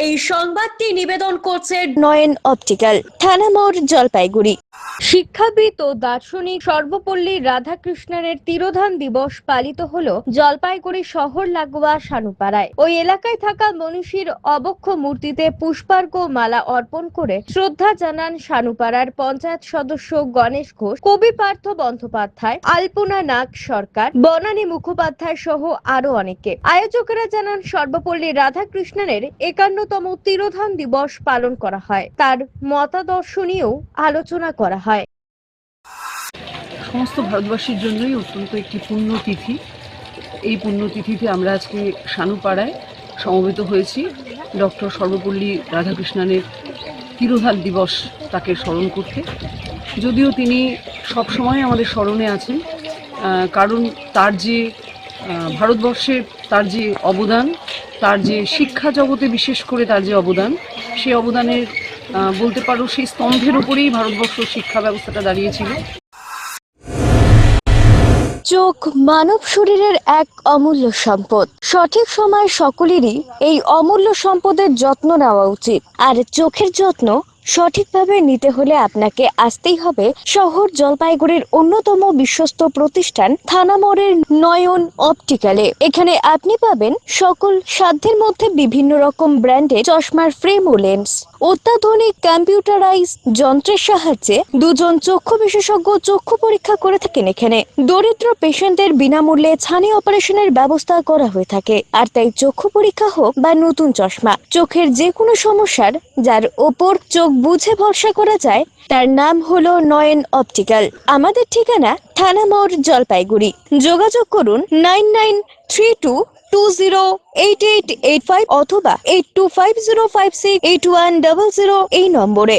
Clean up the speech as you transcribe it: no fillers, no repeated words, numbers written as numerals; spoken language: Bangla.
এই সংবাদটি নিবেদন করছে নয়ন অপটিক্যাল, থানা মোড়, জলপাইগুড়ি। শিক্ষাবিদ ও দার্শনিক সর্বপল্লী রাধাকৃষ্ণনের তিরোধান দিবস পালিত হলো জলপাইগুড়ি শহর লাগোয়া সানুপাড়ায়। ওই এলাকায় থাকা মনীষীর অবক্ষ মূর্তিতে পুষ্পার্ঘ্য মালা অর্পণ করে শ্রদ্ধা জানান সানুপাড়ার পঞ্চায়েত সদস্য গণেশ ঘোষ, কবি পার্থ বন্দ্যোপাধ্যায়, আলপনা নাগ সরকার, বনানী মুখোপাধ্যায় সহ আরো অনেকে। আয়োজকেরা জানান সর্বপল্লী রাধাকৃষ্ণনের 51তম তিরোধান দিবস পালন করা হয়, তার মতাদর্শ নিয়েও আলোচনা করা হয়। সমস্ত ভারতবাসীর জন্যই অত্যন্ত একটি পুণ্যতিথি। এই পুণ্যতিথিতে আমরা আজকে সানুপাড়ায় সমবেত হয়েছি ডক্টর সর্বপল্লী রাধাকৃষ্ণনের তিরোধান দিবস তাকে স্মরণ করতে। যদিও তিনি সবসময় আমাদের স্মরণে আছেন, কারণ তার যে ভারতবর্ষের তার যে অবদান, তার যে শিক্ষা জগতে বিশেষ করে তার যে অবদান, সেই অবদানের বলতে পারো সেই স্তম্ভের উপরেই ভারতবর্ষ শিক্ষা ব্যবস্থাটা দাঁড়িয়েছিল। চোখ মানব শরীরের এক অমূল্য সম্পদ। সঠিক সময় সকলেরই এই অমূল্য সম্পদের যত্ন নেওয়া উচিত। আর চোখের যত্ন সঠিকভাবে নিতে হলে আপনাকে আসতেই হবে শহর জলপাইগুড়ির অন্যতম বিশ্বস্ত প্রতিষ্ঠান থানা মোড়ের নয়ন অপটিক্যালে। এখানে আপনি পাবেন সকল সাধ্যের মধ্যে বিভিন্ন রকম ব্র্যান্ডের চশমার ফ্রেম ও লেন্স। অত্যাধুনিক কম্পিউটারাইজ যন্ত্রের সাহায্যে দুজন চক্ষু বিশেষজ্ঞ চক্ষু পরীক্ষা করে থাকেন এখানে। দরিদ্র পেশেন্টদের বিনামূল্যে ছানি অপারেশনের ব্যবস্থা করা হয়ে থাকে। আর তাই চক্ষু পরীক্ষা হোক বা নতুন চশমা, চোখের যে কোনো সমস্যার যার ওপর চোখ বুঝে ভরসা করা যায়, তার নাম হলো নয়ন অপটিক্যাল। আমাদের ঠিকানা থানা মোড়, জলপাইগুড়ি। যোগাযোগ করুন 9932208885 অথবা 8250568100 এই নম্বরে।